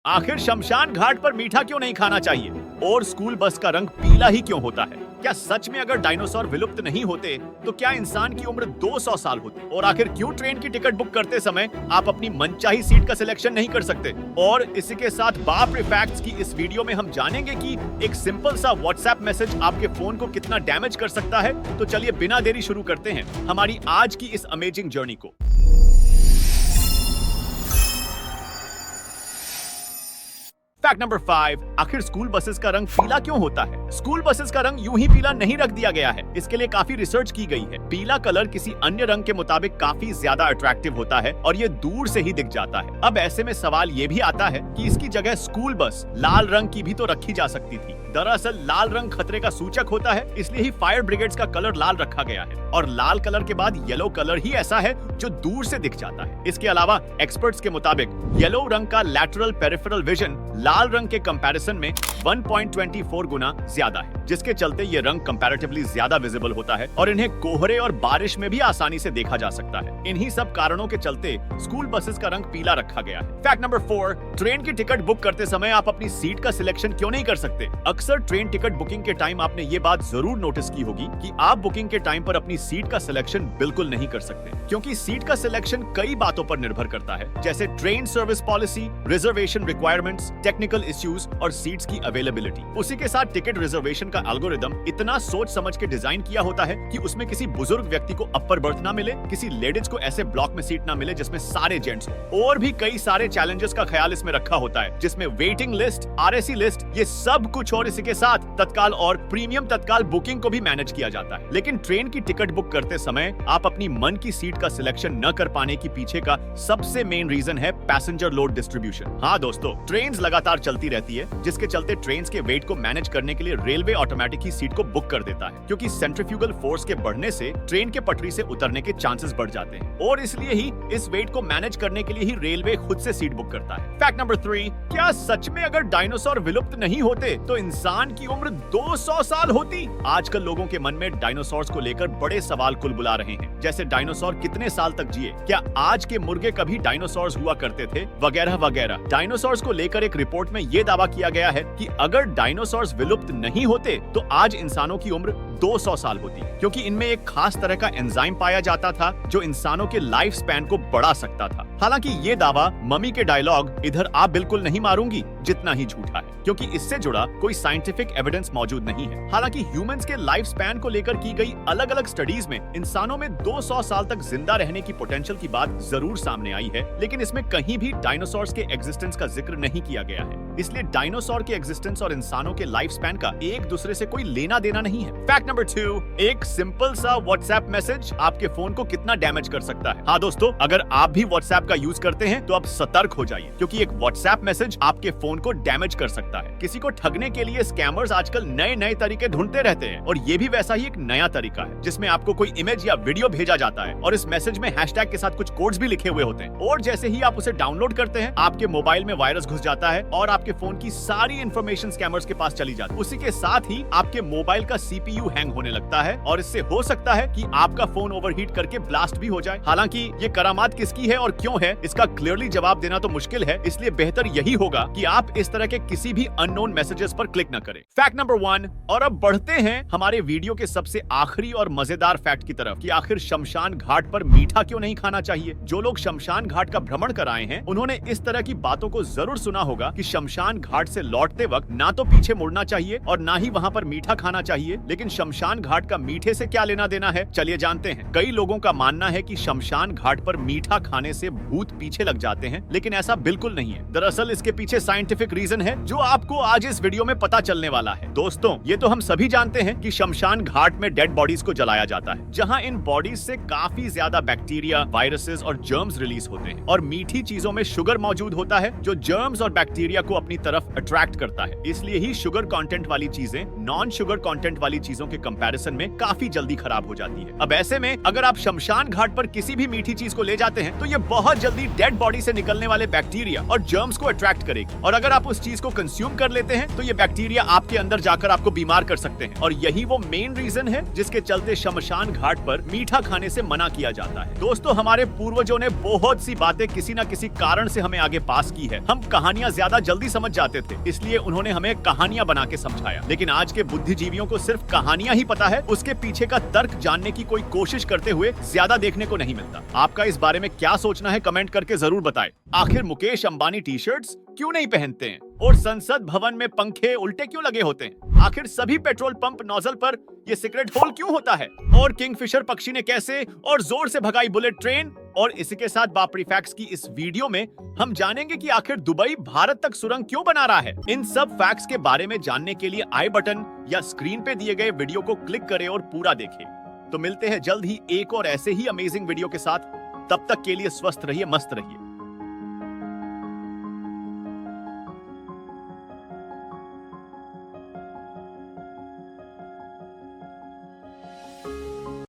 आखिर शमशान घाट पर मीठा क्यों नहीं खाना चाहिए और स्कूल बस का रंग पीला ही क्यों होता है? क्या सच में अगर डायनासोर विलुप्त नहीं होते तो क्या इंसान की उम्र 200 साल होती? और आखिर क्यों ट्रेन की टिकट बुक करते समय आप अपनी मनचाही सीट का सिलेक्शन नहीं कर सकते? और इसी के साथ बाप रे फैक्ट्स की इस वीडियो में हम जानेंगे कि एक सिंपल सा व्हाट्सएप मैसेज आपके फोन को कितना डैमेज कर सकता है। तो चलिए बिना देरी शुरू करते हैं हमारी आज की इस अमेजिंग जर्नी को। फैक्ट नंबर 5, आखिर स्कूल बसेस का रंग पीला क्यों होता है? स्कूल बसेस का रंग यूं ही पीला नहीं रख दिया गया है। इसके लिए काफी रिसर्च की गई है। पीला कलर किसी अन्य रंग के मुताबिक काफी ज्यादा अट्रैक्टिव होता है और ये दूर से ही दिख जाता है। अब ऐसे में सवाल ये भी आता है कि इसकी जगह स्कूल बस लाल रंग की भी तो रखी जा सकती थी। दरअसल लाल रंग खतरे का सूचक होता है, इसलिए ही फायर ब्रिगेड्स का कलर लाल रखा गया है। और लाल कलर के बाद येलो कलर ही ऐसा है जो दूर से दिख जाता है। इसके अलावा एक्सपर्ट्स के मुताबिक येलो रंग का लैटरल पेरिफेरल विजन लाल रंग के कंपैरिजन में 1.24 गुना ज्यादा है, जिसके चलते ये रंग कंपैरेटिवली ज्यादा विजिबल होता है और इन्हें कोहरे और बारिश में भी आसानी से देखा जा सकता है। इन्हीं सब कारणों के चलते स्कूल बसेस का रंग पीला रखा गया है। फैक्ट नंबर 4, ट्रेन की टिकट बुक करते समय आप अपनी सीट का सिलेक्शन क्यों नहीं कर सकते? अक्सर ट्रेन टिकट बुकिंग के टाइम आपने ये बात जरूर नोटिस की होगी कि आप बुकिंग के टाइम पर अपनी सीट का सिलेक्शन बिल्कुल नहीं कर सकते, क्योंकि सीट का सिलेक्शन कई बातों पर निर्भर करता है, जैसे train service policy, reservation requirements, technical issues और सीट्स की अवेलेबिलिटी। उसी के साथ टिकट रिजर्वेशन का एल्गोरिदम इतना सोच समझ के डिजाइन किया होता है कि उसमें किसी बुजुर्ग व्यक्ति को अपर बर्थ ना मिले, किसी लेडीज को ऐसे ब्लॉक में सीट ना मिले जिसमें सारे जेंट्स, और भी कई सारे चैलेंजेस का ख्याल इसमें रखा होता है, जिसमें वेटिंग लिस्ट, आरएसी लिस्ट, ये सब कुछ और इसी के साथ तत्काल और प्रीमियम तत्काल बुकिंग को भी मैनेज किया जाता है। लेकिन ट्रेन की टिकट बुक करते समय आप अपनी मन की सीट का सिलेक्शन न कर पाने की पीछे का सबसे मेन रीजन है पैसेंजर लोड डिस्ट्रीब्यूशन। हाँ दोस्तों, ट्रेन्स लगातार चलती रहती है, जिसके चलते ट्रेन्स के वेट को मैनेज करने के लिए रेलवे ऑटोमेटिक ही सीट को बुक कर देता है, क्योंकि सेंट्रीफ्यूगल फोर्स के बढ़ने से ट्रेन के पटरी से उतरने के चांसेस बढ़ जाते हैं और इसलिए ही इस वेट को मैनेज करने के लिए ही रेलवे खुद से सीट बुक करता है। फैक्ट नंबर 3, क्या सच में अगर डायनासोर विलुप्त नहीं होते तो इंसान की उम्र 200 साल होती? आजकल लोगों के मन में डायनासोर्स को लेकर बड़े सवाल कुल बुला रहे हैं, जैसे डायनासोर कितने साल तक जिए, क्या आज के मुर्गे कभी डायनासोर्स हुआ करते थे, वगैरह वगैरह। डायनासोर्स को लेकर एक रिपोर्ट में यह दावा किया गया है कि अगर डायनासोर्स विलुप्त नहीं होते तो आज इंसानों की उम्र 200 साल होती, क्योंकि इनमें एक खास तरह का एंजाइम पाया जाता था जो इंसानों के लाइफ स्पैन को बढ़ा सकता था। हालांकि ये दावा मम्मी के डायलॉग इधर आप बिल्कुल नहीं मारूंगी जितना ही झूठा है, क्योंकि इससे जुड़ा कोई साइंटिफिक एविडेंस मौजूद नहीं है। हालांकि ह्यूमंस के लाइफ स्पैन को लेकर की गई अलग अलग स्टडीज में इंसानों में 200 साल तक जिंदा रहने की पोटेंशियल की बात जरूर सामने आई है, लेकिन इसमें कहीं भी डायनासोर्स के एग्जिस्टेंस का जिक्र नहीं किया गया है। इसलिए डायनासोर के एग्जिस्टेंस और इंसानों के लाइफ स्पैन का एक दूसरे से कोई लेना देना नहीं है। फैक्ट नंबर 2, एक सिंपल सा व्हाट्सएप मैसेज आपके फोन को कितना डैमेज कर सकता है? हाँ दोस्तों, अगर आप भी व्हाट्सएप का यूज करते हैं तो आप सतर्क हो जाइए, क्योंकि एक व्हाट्सएप मैसेज आपके फोन को डैमेज कर सकता है। किसी को ठगने के लिए स्कैमर्स आजकल नए नए तरीके ढूंढते रहते हैं और ये भी वैसा ही एक नया तरीका है, जिसमें आपको कोई इमेज या वीडियो भेजा जाता है और इस मैसेज में हैशटैग के साथ कुछ कोड्स भी लिखे हुए होते हैं, और जैसे ही आप उसे डाउनलोड करते हैं आपके मोबाइल में वायरस घुस जाता है और आपके फोन की सारी इंफॉर्मेशन स्कैमर्स के पास चली जाती है। उसी के साथ ही आपके मोबाइल का सीपीयू हैंग होने लगता है और इससे हो सकता है कि आपका फोन ओवरहीट करके ब्लास्ट भी हो जाए। हालांकि ये करामात किसकी है और क्यों है, इसका क्लियरली जवाब देना तो मुश्किल है, इसलिए बेहतर यही होगा कि आप इस तरह के किसी भी अननोन मैसेजेस पर क्लिक न करें। फैक्ट नंबर 1, और अब बढ़ते हैं हमारे वीडियो के सबसे आखिरी और मजेदार फैक्ट की तरफ कि आखिर शमशान घाट पर मीठा क्यों नहीं खाना चाहिए। जो लोग शमशान घाट का भ्रमण कर आए हैं उन्होंने इस तरह की बातों को जरूर सुना होगा कि शमशान घाट से लौटते वक्त ना तो पीछे मुड़ना चाहिए और ना ही वहां पर मीठा खाना चाहिए। लेकिन शमशान घाट का मीठे से क्या लेना देना है, चलिए जानते हैं। कई लोगों का मानना है कि शमशान घाट पर मीठा खाने से भूत पीछे लग जाते हैं, लेकिन ऐसा बिल्कुल नहीं है। दरअसल इसके पीछे साइंटिफिक रीजन है जो आपको आज इस वीडियो में पता चलने वाला है। दोस्तों, ये तो हम सभी जानते हैं कि शमशान घाट में डेड बॉडीज को जलाया जाता है, जहां इन बॉडीज से काफी ज्यादा बैक्टीरिया, वायरसेस और जर्म्स रिलीज होते हैं, और मीठी चीजों में शुगर मौजूद होता है जो जर्म्स और बैक्टीरिया को अपनी तरफ अट्रैक्ट करता है। इसलिए ही शुगर कंटेंट वाली चीजें नॉन शुगर कंटेंट वाली चीजों के कंपैरिजन में काफी जल्दी खराब हो जाती है। अब ऐसे में अगर आप शमशान घाट पर किसी भी मीठी चीज को ले जाते हैं तो ये बहुत जल्दी डेड बॉडी से निकलने वाले बैक्टीरिया और जर्म्स को अट्रैक्ट करेगी, और अगर आप उस चीज को कंज्यूम कंज्यूम कर लेते हैं तो ये बैक्टीरिया आपके अंदर जाकर आपको बीमार कर सकते हैं। और यही वो मेन रीजन है जिसके चलते शमशान घाट पर मीठा खाने से मना किया जाता है। दोस्तों, हमारे पूर्वजों ने बहुत सी बातें किसी न किसी कारण से हमें आगे पास की है। हम कहानियां ज्यादा जल्दी समझ जाते थे, इसलिए उन्होंने हमें कहानियां बना के समझाया। लेकिन आज के बुद्धिजीवियों को सिर्फ कहानियां ही पता है, उसके पीछे का तर्क जानने की कोई कोशिश करते हुए ज्यादा देखने को नहीं मिलता। आपका इस बारे में क्या सोचना है, कमेंट करके जरूर बताएं। आखिर मुकेश अंबानी टी शर्ट्स क्यों नहीं पहनते हैं और संसद भवन में पंखे उल्टे क्यों लगे होते हैं? आखिर सभी पेट्रोल पंप नोजल पर ये सीक्रेट होल क्यों होता है? और किंगफिशर पक्षी ने कैसे और जोर से भगाई बुलेट ट्रेन? और इसी के साथ बापरी फैक्ट्स की इस वीडियो में हम जानेंगे कि आखिर दुबई भारत तक सुरंग क्यों बना रहा है। इन सब फैक्ट्स के बारे में जानने के लिए आई बटन या स्क्रीन पे दिए गए वीडियो को क्लिक करें और पूरा देखें। तो मिलते हैं जल्द ही एक और ऐसे ही अमेजिंग वीडियो के साथ। तब तक के लिए स्वस्थ रहिए, मस्त रहिए।